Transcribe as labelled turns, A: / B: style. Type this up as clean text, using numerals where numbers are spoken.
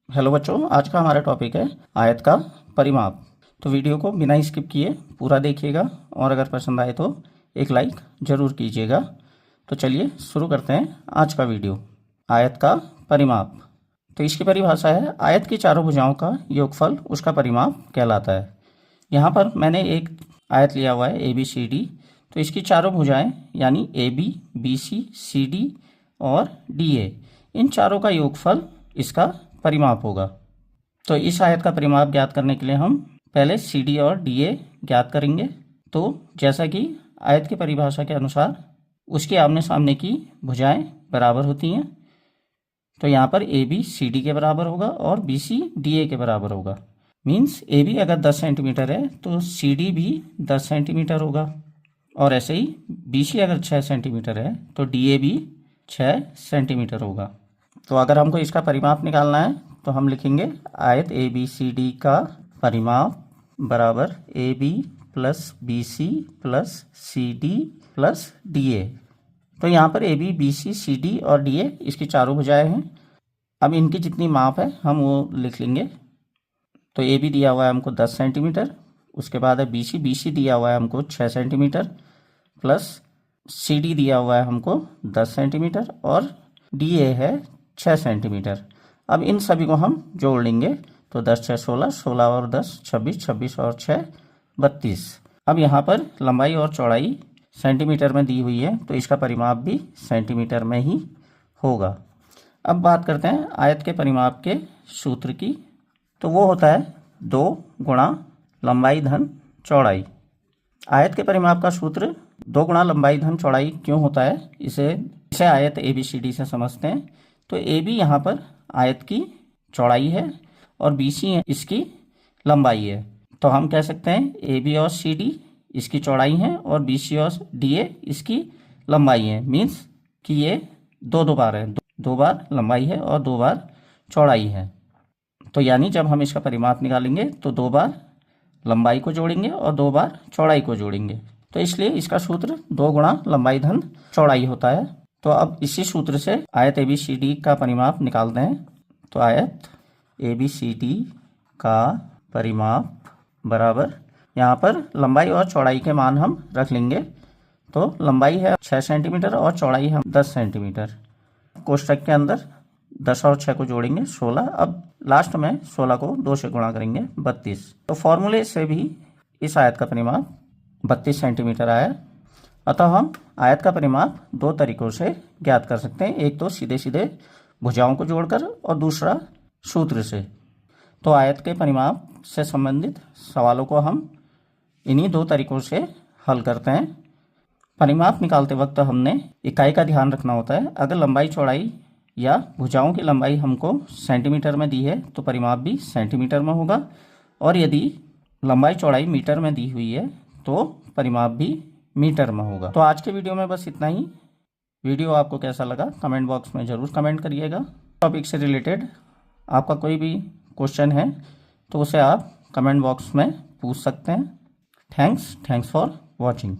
A: Hello बच्चों, आज का हमारा टॉपिक है आयत का परिमाप। तो वीडियो को बिना स्किप किए पूरा देखिएगा और अगर पसंद आए तो एक लाइक ज़रूर कीजिएगा। तो चलिए शुरू करते हैं आज का वीडियो। आयत का परिमाप। तो इसकी परिभाषा है, आयत की चारों भुजाओं का योगफल उसका परिमाप कहलाता है। यहाँ पर मैंने एक आयत लिया हुआ है ABCD। तो इसकी चारों भुजाएं यानी AB, BC, CD और DA, इन चारों का योगफल इसका परिमाप होगा। तो इस आयत का परिमाप ज्ञात करने के लिए हम पहले CD और DA ज्ञात करेंगे। तो जैसा कि आयत की परिभाषा के अनुसार उसके आमने सामने की भुजाएं बराबर होती हैं। तो यहाँ पर AB CD के बराबर होगा और BC DA के बराबर होगा। मीन्स AB अगर 10 सेंटीमीटर है तो CD भी 10 सेंटीमीटर होगा, और ऐसे ही BC अगर 6 सेंटीमीटर है तो DA भी 6 सेंटीमीटर होगा। तो अगर हमको इसका परिमाप निकालना है तो हम लिखेंगे आयत ABCD का परिमाप बराबर AB plus BC plus CD plus DA। तो यहाँ पर AB, BC, CD और DA इसकी चारों भुजाएं हैं। अब इनकी जितनी माप है हम वो लिख लेंगे। तो AB दिया हुआ है हमको 10 सेंटीमीटर, उसके बाद है BC दिया हुआ है हमको 6 सेंटीमीटर प्लस CD दिया हुआ है हमको 10 सेंटीमीटर और DA है 6 सेंटीमीटर। अब इन सभी को हम जोड़ लेंगे। तो 10 6 16, 16 और 10 26, 26 और 6 32। अब यहाँ पर लंबाई और चौड़ाई सेंटीमीटर में दी हुई है तो इसका परिमाप भी सेंटीमीटर में ही होगा। अब बात करते हैं आयत के परिमाप के सूत्र की। तो वो होता है 2 गुणा लंबाई धन चौड़ाई। आयत के परिमाप का सूत्र 2 गुणा लंबाई धन चौड़ाई क्यों होता है, इसे आयत ABCD से समझते हैं। तो AB यहाँ पर आयत की चौड़ाई है और BC इसकी लंबाई है। तो हम कह सकते हैं AB और CD इसकी चौड़ाई है और BC और DA इसकी लंबाई है। मीन्स कि ये दो बार है, 2 बार लंबाई है और 2 बार चौड़ाई है। तो यानी जब हम इसका परिमाप निकालेंगे तो 2 बार लंबाई को जोड़ेंगे और 2 बार चौड़ाई को जोड़ेंगे। तो इसलिए इसका सूत्र 2 गुणा लंबाई धन चौड़ाई होता है। तो अब इसी सूत्र से आयत ABCD का परिमाप निकालते हैं। तो आयत ABCD का परिमाप बराबर, यहाँ पर लंबाई और चौड़ाई के मान हम रख लेंगे। तो लंबाई है 6 सेंटीमीटर और चौड़ाई है 10 सेंटीमीटर। कोष्ठक के अंदर 10 और 6 को जोड़ेंगे 16। अब लास्ट में 16 को 2 से गुणा करेंगे 32। तो फॉर्मूले से भी इस आयत का परिमाप 32 सेंटीमीटर आया। अतः हम आयत का परिमाप 2 तरीकों से ज्ञात कर सकते हैं। एक तो सीधे सीधे भुजाओं को जोड़कर और दूसरा सूत्र से। तो आयत के परिमाप से संबंधित सवालों को हम इन्हीं 2 तरीकों से हल करते हैं। परिमाप निकालते वक्त हमने इकाई का ध्यान रखना होता है। अगर लंबाई चौड़ाई या भुजाओं की लंबाई हमको सेंटीमीटर में दी है तो परिमाप भी सेंटीमीटर में होगा, और यदि लंबाई चौड़ाई मीटर में दी हुई है तो परिमाप भी मीटर में होगा। तो आज के वीडियो में बस इतना ही। वीडियो आपको कैसा लगा कमेंट बॉक्स में ज़रूर कमेंट करिएगा। टॉपिक से रिलेटेड आपका कोई भी क्वेश्चन है तो उसे आप कमेंट बॉक्स में पूछ सकते हैं। Thanks for watching.